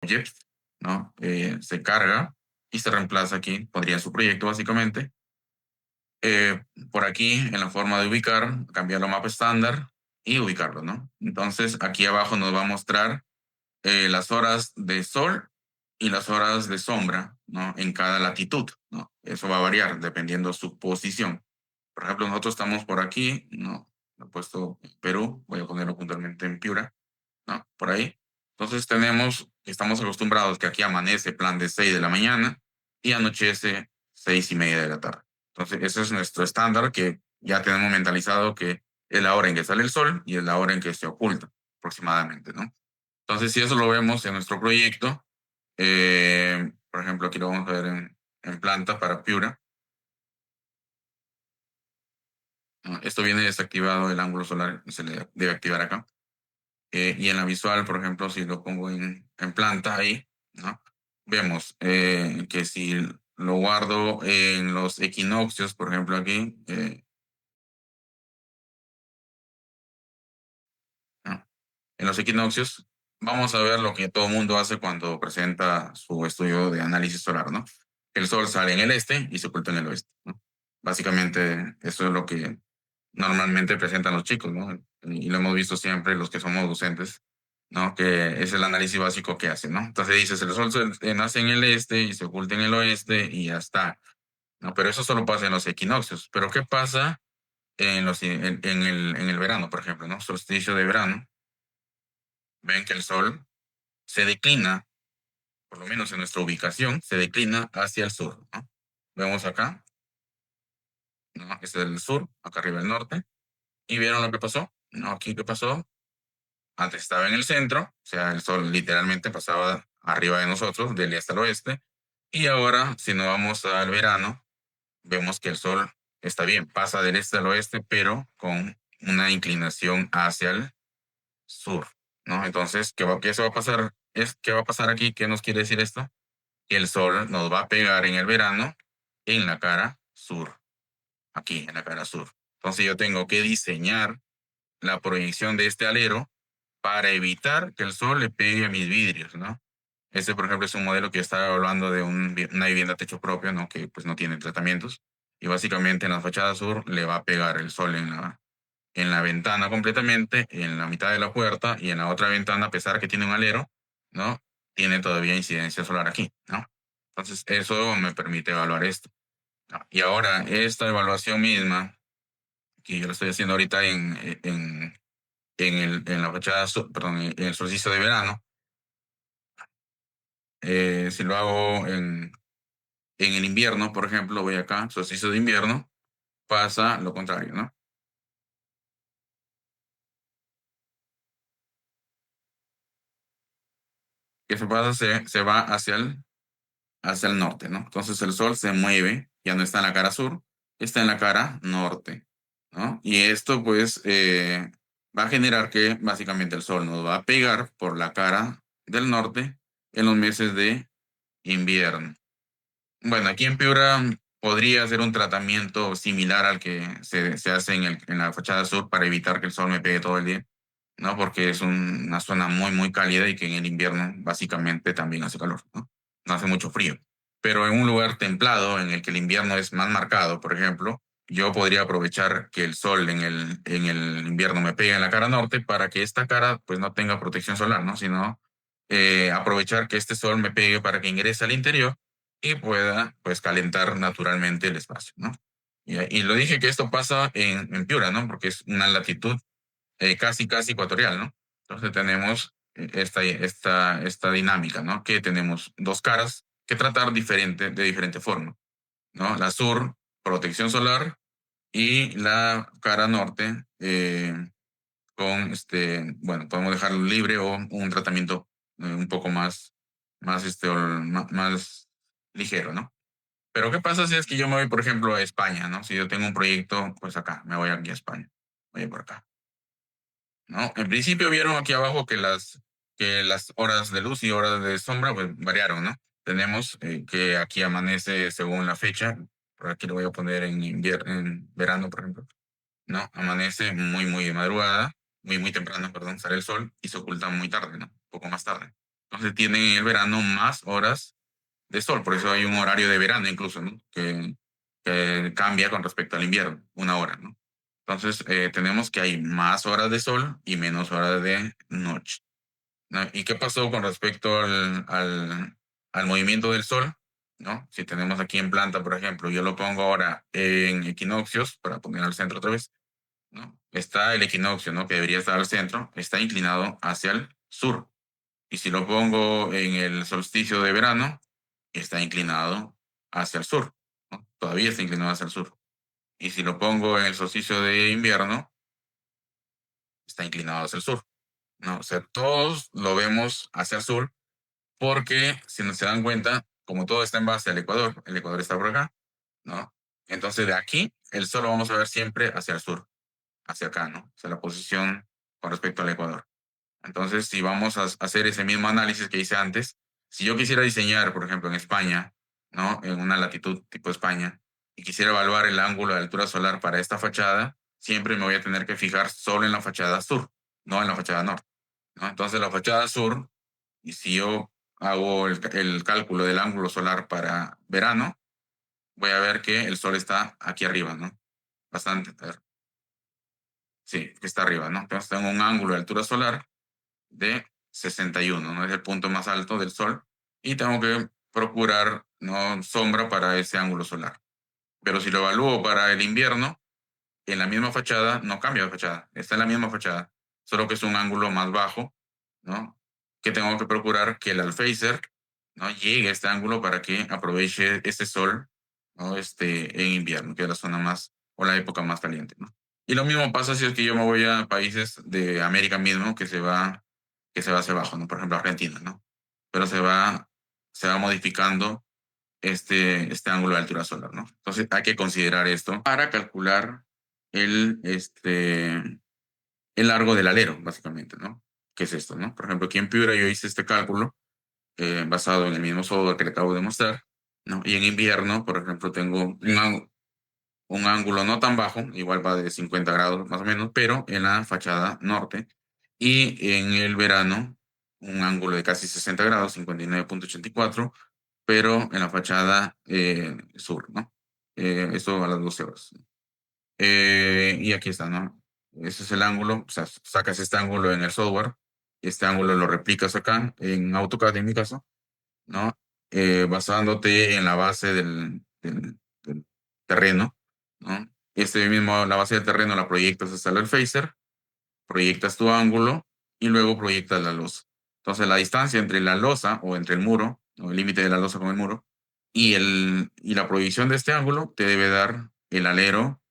object, ¿no? Se carga y se reemplaza aquí, pondría su proyecto básicamente. Por aquí, en la forma de ubicar, cambiarlo a mapa estándar y ubicarlo, ¿no? Entonces, aquí abajo nos va a mostrar las horas de sol y las horas de sombra, ¿no? En cada latitud, ¿no? Eso va a variar dependiendo su posición. Por ejemplo, nosotros estamos por aquí, ¿no? Lo he puesto en Perú, voy a ponerlo puntualmente en Piura, ¿no? Por ahí. Entonces estamos acostumbrados que aquí amanece plan de 6 de la mañana y anochece 6:30 de la tarde. Entonces, ese es nuestro estándar que ya tenemos mentalizado que es la hora en que sale el sol y es la hora en que se oculta aproximadamente, ¿no? Entonces, si eso lo vemos en nuestro proyecto, por ejemplo, aquí lo vamos a ver en planta para Piura. Esto viene desactivado el ángulo solar, se le debe activar acá. Y en la visual, por ejemplo, si lo pongo en planta ahí, ¿no? Vemos que si lo guardo en los equinoccios, por ejemplo, aquí, ¿no? En los equinoccios, vamos a ver lo que todo el mundo hace cuando presenta su estudio de análisis solar, ¿no? El sol sale en el este y se oculta en el oeste, ¿no? Básicamente, eso es lo que normalmente presentan los chicos, ¿no? Y lo hemos visto siempre los que somos docentes, ¿no? Que es el análisis básico que hacen, ¿no? Entonces dices, el sol nace en el este y se oculta en el oeste y ya está, ¿no? Pero eso solo pasa en los equinoccios. Pero ¿qué pasa en el verano, por ejemplo, ¿no? Solsticio de verano, ven que el sol se declina, por lo menos en nuestra ubicación, se declina hacia el sur, ¿no? Vemos acá, ¿no? Este es el sur, acá arriba el norte. ¿Y vieron lo que pasó? No, aquí qué pasó. Antes estaba en el centro, o sea, el sol literalmente pasaba arriba de nosotros, del este al oeste. Y ahora, si nos vamos al verano, vemos que el sol está bien, pasa del este al oeste, pero con una inclinación hacia el sur, ¿no? Entonces, ¿qué se va a pasar? ¿Qué va a pasar aquí? ¿Qué nos quiere decir esto? Que el sol nos va a pegar en el verano en la cara sur, aquí, en la cara sur. Entonces, yo tengo que diseñar la proyección de este alero para evitar que el sol le pegue a mis vidrios, ¿no? Este, por ejemplo, es un modelo que estaba hablando de una vivienda techo propio, ¿no? Que pues no tiene tratamientos. Y básicamente en la fachada sur le va a pegar el sol en la ventana completamente, en la mitad de la puerta y en la otra ventana, a pesar que tiene un alero, ¿no? Tiene todavía incidencia solar aquí, ¿no? Entonces, eso me permite evaluar esto, ¿no? Y ahora, esta evaluación misma, que yo lo estoy haciendo ahorita en la fachada, perdón, en el solsticio de verano, si lo hago en el invierno, por ejemplo, voy acá, solsticio de invierno, pasa lo contrario, ¿no? ¿Qué se pasa? Se va hacia el norte, ¿no? Entonces el sol se mueve, ya no está en la cara sur, está en la cara norte, ¿no? Y esto, pues, va a generar que básicamente el sol nos va a pegar por la cara del norte en los meses de invierno. Bueno, aquí en Piura podría hacer un tratamiento similar al que se hace en la fachada sur para evitar que el sol me pegue todo el día, ¿no? Porque es una zona muy, muy cálida y que en el invierno básicamente también hace calor, ¿no? No hace mucho frío. Pero en un lugar templado en el que el invierno es más marcado, por ejemplo, yo podría aprovechar que el sol en el invierno me pegue en la cara norte para que esta cara pues no tenga protección solar, ¿no? Sino aprovechar que este sol me pegue para que ingrese al interior y pueda pues calentar naturalmente el espacio, ¿no? Y lo dije que esto pasa en Piura, ¿no? Porque es una latitud casi, casi ecuatorial, ¿no? Entonces tenemos esta dinámica, ¿no? Que tenemos dos caras que tratar de diferente forma, ¿no? La sur, protección solar, y la cara norte, bueno, podemos dejarlo libre o un tratamiento un poco más ligero, ¿no? Pero ¿qué pasa si es que yo me voy, por ejemplo, a España, ¿no? Si yo tengo un proyecto, pues acá, me voy aquí a España, voy por acá, ¿no? En principio vieron aquí abajo que las horas de luz y horas de sombra pues, variaron, ¿no? Tenemos que aquí amanece según la fecha, por aquí lo voy a poner en verano, por ejemplo, ¿no? Amanece muy, muy de madrugada, muy, muy temprano, perdón, sale el sol y se oculta muy tarde, ¿no? Un poco más tarde. Entonces tienen en el verano más horas de sol, por eso hay un horario de verano incluso, ¿no? Que cambia con respecto al invierno, una hora, ¿no? Entonces tenemos que hay más horas de sol y menos horas de noche, ¿no? ¿Y qué pasó con respecto al movimiento del sol? ¿No? Si tenemos aquí en planta, por ejemplo, yo lo pongo ahora en equinoccios, para poner al centro otra vez, ¿no? Está el equinoccio, ¿no? Que debería estar al centro, está inclinado hacia el sur. Y si lo pongo en el solsticio de verano, está inclinado hacia el sur, ¿no? Todavía está inclinado hacia el sur. Y si lo pongo en el solsticio de invierno, está inclinado hacia el sur, ¿no? O sea, todos lo vemos hacia el sur porque, si no se dan cuenta, como todo está en base al Ecuador, el Ecuador está por acá, ¿no? Entonces, de aquí, el sol lo vamos a ver siempre hacia el sur, hacia acá, ¿no? O sea, la posición con respecto al Ecuador. Entonces, si vamos a hacer ese mismo análisis que hice antes, si yo quisiera diseñar, por ejemplo, en España, ¿no? En una latitud tipo España, y quisiera evaluar el ángulo de altura solar para esta fachada, siempre me voy a tener que fijar solo en la fachada sur, no en la fachada norte, ¿no? Entonces, la fachada sur, y si yo hago el cálculo del ángulo solar para verano, voy a ver que el sol está aquí arriba, ¿no? Bastante, a ver, sí, que está arriba, ¿no? Entonces, tengo un ángulo de altura solar de 61, ¿no? Es el punto más alto del Sol y tengo que procurar, ¿no? Sombra para ese ángulo solar. Pero si lo evalúo para el invierno, en la misma fachada, no cambia de fachada, está en la misma fachada, solo que es un ángulo más bajo, ¿no? Que tengo que procurar que el alféizar, ¿no? Llegue a este ángulo para que aproveche este sol, ¿no? En invierno, que es la zona más, o la época más caliente, ¿no? Y lo mismo pasa si es que yo me voy a países de América mismo, que se va hacia abajo, ¿no? Por ejemplo, Argentina, ¿no? Pero se va modificando este ángulo de altura solar, ¿no? Entonces hay que considerar esto para calcular el largo del alero, básicamente, ¿no? ¿Qué es esto, no? Por ejemplo, aquí en Piura yo hice este cálculo basado en el mismo software que le acabo de mostrar, ¿no? Y en invierno, por ejemplo, tengo un ángulo no tan bajo, igual va de 50 grados más o menos, pero en la fachada norte. Y en el verano, un ángulo de casi 60 grados, 59,84, pero en la fachada sur, ¿no? Esto a las 12 horas. Y aquí está, ¿no? Ese es el ángulo, o sea, sacas este ángulo en el software, este ángulo lo replicas acá en AutoCAD en mi caso, ¿no? Basándote en la base del terreno, ¿no? La base del terreno la proyectas hasta el phaser, proyectas tu ángulo y luego proyectas la losa. Entonces, la distancia entre la losa o entre el muro, o el límite de la losa con el muro, y la proyección de este ángulo te debe dar el alero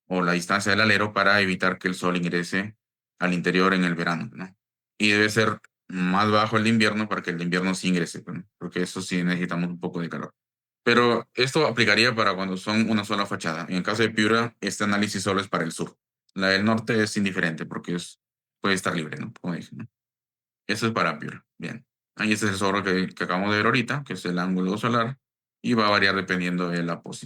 o la distancia del alero para evitar que el sol ingrese al interior en el verano, ¿no? Y debe ser más bajo el de invierno para que el de invierno sí ingrese, ¿no? Porque eso sí necesitamos un poco de calor. Pero esto aplicaría para cuando son una sola fachada. En el caso de Piura, este análisis solo es para el sur. La del norte es indiferente porque puede estar libre, ¿no? Como dije, ¿no? Eso es para Piura. Bien. Ahí este es el sobre que acabamos de ver ahorita, que es el ángulo solar, y va a variar dependiendo de la posición.